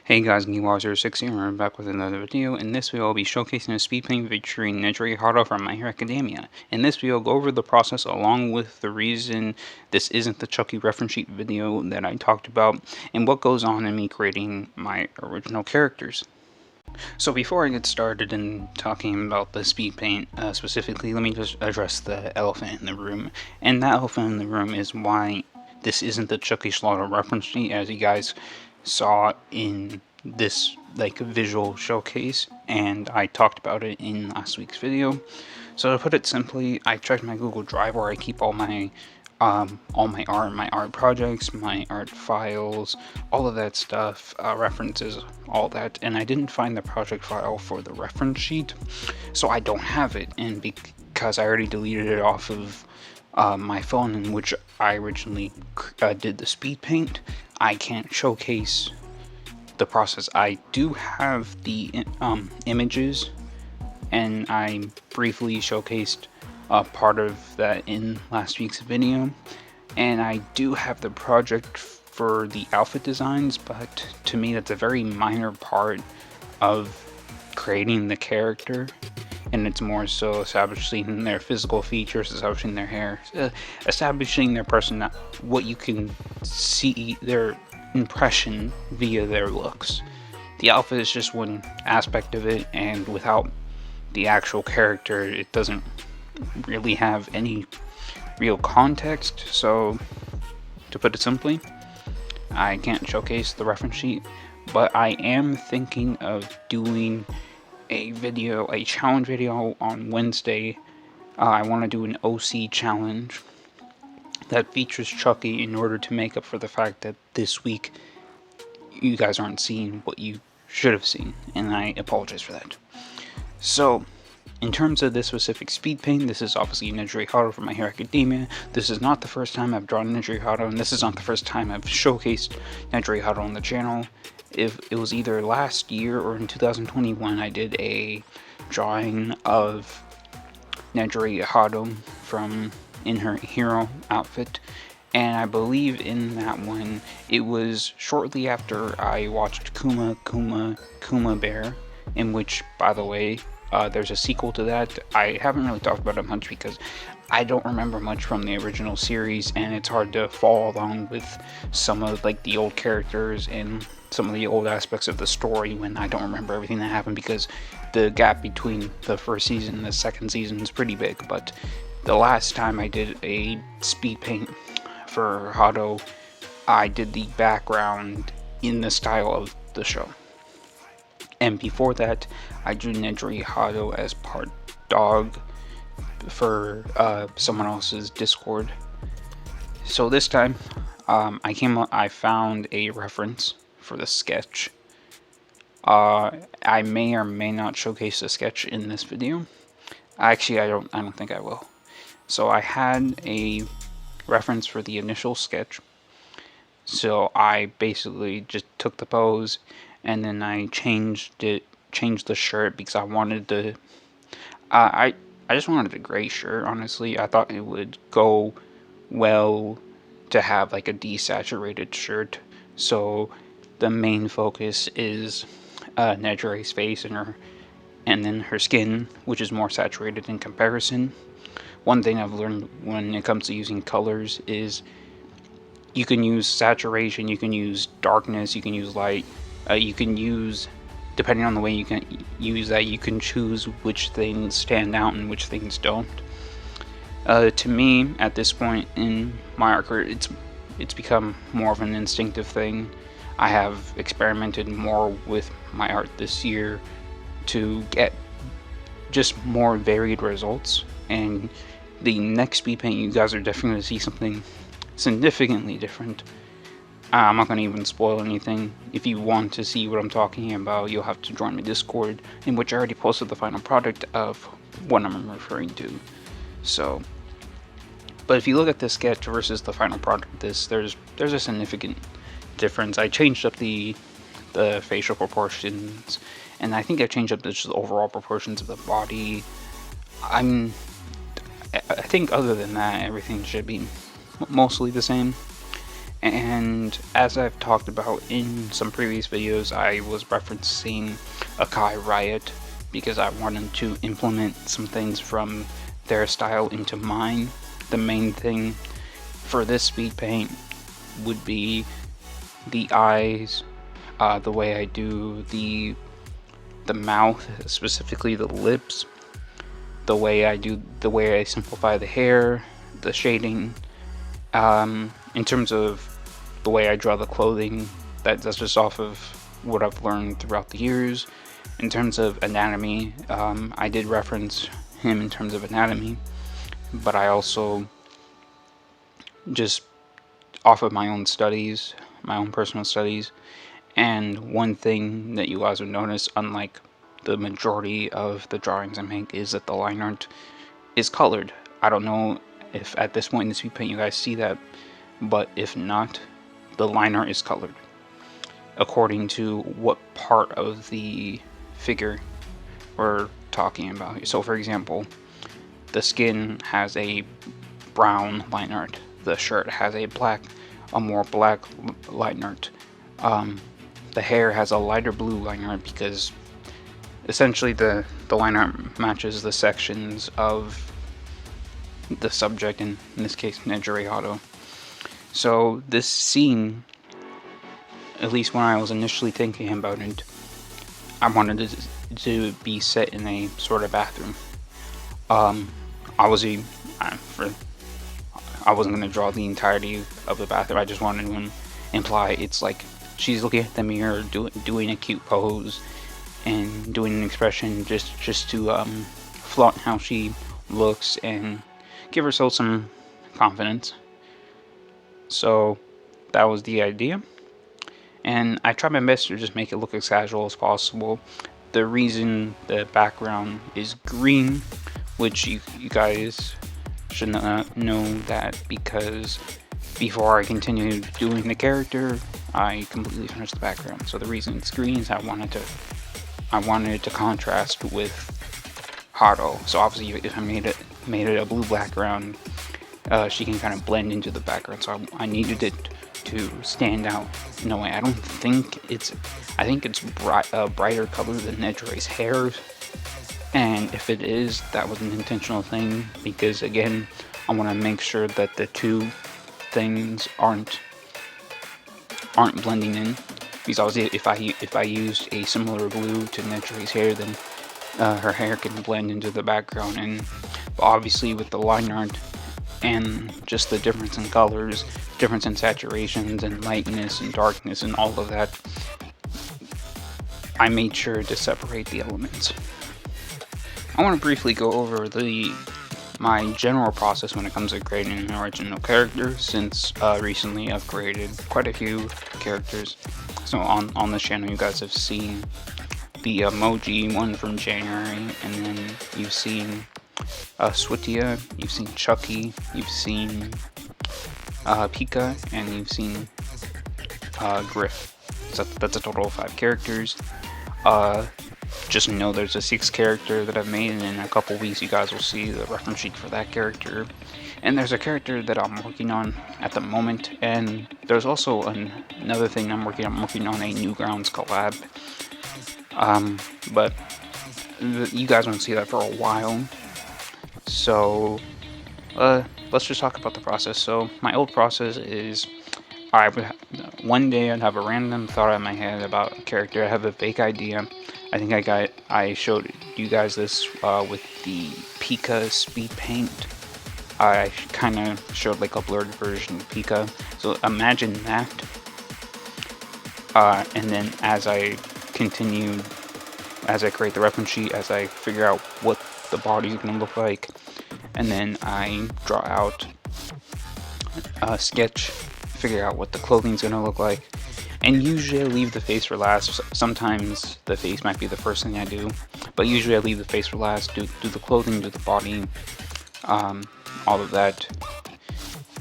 Hey guys, Nejire here, and I'm back with another video. In this video, I'll be showcasing a Speedpaint featuring Nejire Hado from Nejire Academia. In this video, I'll go over the process along with the reason this isn't the Chucky reference sheet video that I talked about, and what goes on in me creating my original characters. So before I get started in talking about the Speedpaint specifically, let me just address the elephant in the room. And that elephant in the room is why this isn't the Chucky Slaughter reference sheet, as you guys saw in this visual showcase, and I talked about it in last week's video. So to put it simply, I checked my Google Drive where I keep all my art projects, my art files, all of that stuff, references, all that, and I didn't find the project file for the reference sheet, so I don't have it. And because I already deleted it off of my phone in which I originally did the Speedpaint, I can't showcase the process. I do have the images, and I briefly showcased part of that in last week's video, and I do have the project for the outfit designs, but to me that's a very minor part of creating the character, and it's more so establishing their physical features, establishing their hair, establishing their person, what you can see, their impression via their looks. The outfit is just one aspect of it, and without the actual character, it doesn't really have any real context. So to put it simply, I can't showcase the reference sheet, but I am thinking of doing a challenge video on Wednesday. I want to do an OC challenge that features Chucky in order to make up for the fact that this week you guys aren't seeing what you should have seen, and I apologize for that. So in terms of this specific Speedpaint, this is obviously Nejire Hado from Nejire Academia. This is not the first time I've drawn Nejire Hado, and this is not the first time I've showcased Nejire Hado on the channel. If it was either last year or in 2021, I did a drawing of Nejire Hado in her hero outfit, and I believe in that one it was shortly after I watched Kuma Bear, in which, by the way, there's a sequel to that. I haven't really talked about it much because I don't remember much from the original series, and it's hard to follow along with some of the old characters and some of the old aspects of the story when I don't remember everything that happened, because the gap between the first season and the second season is pretty big. But the last time I did a speed paint for Hado, I did the background in the style of the show. And before that, I drew Nejire Hado as part dog for someone else's Discord. So this time, I found a reference for the sketch. I may or may not showcase the sketch in this video. Actually, I don't think I will. So I had a reference for the initial sketch. So I basically just took the pose, and then I changed the shirt because I wanted to. I just wanted a gray shirt, honestly. I thought it would go well to have a desaturated shirt. So the main focus is Nejire's face and then her skin, which is more saturated in comparison. One thing I've learned when it comes to using colors is you can use saturation, you can use darkness, you can use light, you can use, depending on the way you can use that, you can choose which things stand out and which things don't. To me, at this point in my art career, it's become more of an instinctive thing. I have experimented more with my art this year to get just more varied results, and the next speed paint you guys are definitely going to see something significantly different. I'm not going to even spoil anything. If you want to see what I'm talking about, you'll have to join my Discord, in which I already posted the final product of what I'm referring to. So, but if you look at this sketch versus the final product, there's a significant difference. I changed up the facial proportions, and I think I changed up the overall proportions of the body. I think other than that, everything should be mostly the same. And as I've talked about in some previous videos, I was referencing Akai Riot because I wanted to implement some things from their style into mine. The main thing for this speed paint would be the eyes, the way I do the mouth, specifically the lips, the way I simplify the hair, the shading. In terms of the way I draw the clothing, that's just off of what I've learned throughout the years. In terms of anatomy, I did reference him in terms of anatomy, but I also just off of my own studies, my own personal studies. And one thing that you guys would notice, unlike the majority of the drawings I make, is that the line art is colored. I don't know if at this point in the speed paint you guys see that, but if not, the line art is colored according to what part of the figure we're talking about. So for example, the skin has a brown line art, the shirt has a more black line art, the hair has a lighter blue line art because essentially the line art matches the sections of the subject, in this case Nejire Hado. So this scene, at least when I was initially thinking about it, I wanted it to be set in a sort of bathroom. Obviously, I wasn't going to draw the entirety of the bathroom. I just wanted to imply it's like she's looking at the mirror, doing a cute pose, and doing an expression just to flaunt how she looks and give herself some confidence. So that was the idea, and I tried my best to just make it look as casual as possible. The reason the background is green, which you guys should know that, because before I continued doing the character, I completely finished the background. So the reason it's green is I wanted it to contrast with Hado. So obviously, if I made it a blue background, she can kind of blend into the background. So I needed it to stand out in a way. I think it's brighter color than Nejire's hair, and if it is, that was an intentional thing, because again, I want to make sure that the two things aren't blending in. Because obviously, if I used a similar blue to Nejire's hair, then her hair can blend into the background, and obviously with the line art and just the difference in colors, difference in saturations and lightness and darkness and all of that, I made sure to separate the elements. I want to briefly go over my general process when it comes to creating an original character, since recently I've created quite a few characters. So on this channel you guys have seen the emoji one from January, and then you've seen Switia, you've seen Chucky, you've seen Pika, and you've seen Griff. So that's a total of 5 characters. Just know there's a 6th character that I've made, and in a couple weeks you guys will see the reference sheet for that character. And there's a character that I'm working on at the moment, and there's also another thing I'm working on a Newgrounds collab. But you guys won't see that for a while. So let's just talk about the process. So my old process is, one day I'd have a random thought in my head about a character. I have a fake idea. I think I showed you guys this with the Pika speed paint. I kind of showed like a blurred version of Pika. So imagine that. And then as I create the reference sheet, as I figure out what the body is going to look like, and then I draw out a sketch, figure out what the clothing is going to look like, and usually I leave the face for last. Sometimes the face might be the first thing I do, but usually I leave the face for last, do the clothing, do the body, all of that.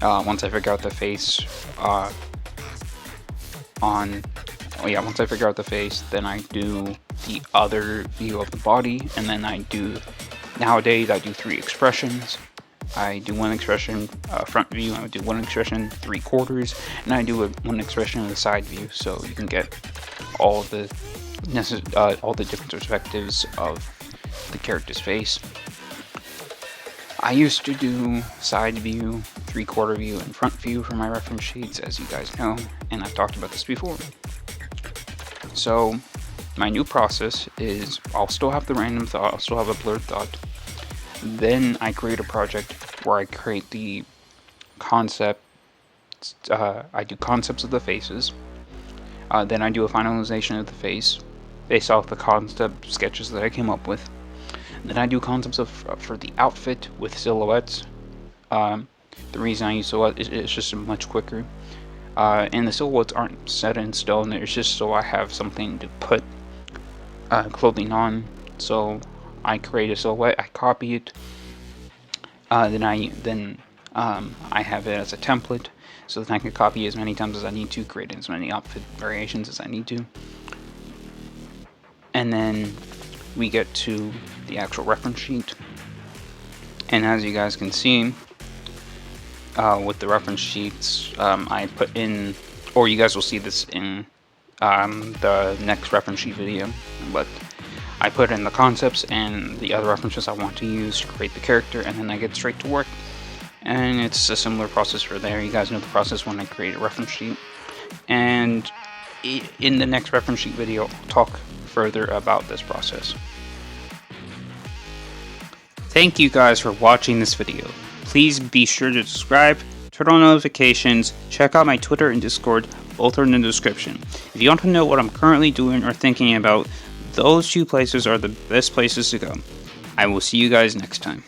Once I figure out the face, once I figure out the face, then I do the other view of the body, and then nowadays I do 3 expressions. I do one expression front view, I do one expression 3/4, and I do one expression of the side view, so you can get all the different perspectives of the character's face. I used to do side view, 3/4 view, and front view for my reference sheets, as you guys know, and I've talked about this before. So my new process is I'll still have the random thought, I'll still have a blurred thought. Then I create a project where I create the concept. I do concepts of the faces. Then I do a finalization of the face based off the concept sketches that I came up with. Then I do concepts for the outfit with silhouettes. The reason I use silhouette is it's just much quicker. And the silhouettes aren't set in stone. It's just so I have something to put clothing on. So I create a silhouette, I copy it. Then I have it as a template, so that I can copy as many times as I need to, create as many outfit variations as I need to. And then we get to the actual reference sheet. And as you guys can see, with the reference sheets, I put in, or you guys will see this in the next reference sheet video, but I put in the concepts and the other references I want to use to create the character, and then I get straight to work. And it's a similar process for there. You guys know the process when I create a reference sheet. And in the next reference sheet video, I'll talk further about this process. Thank you guys for watching this video. Please be sure to subscribe, turn on notifications, check out my Twitter and Discord, both are in the description. If you want to know what I'm currently doing or thinking about, those two places are the best places to go. I will see you guys next time.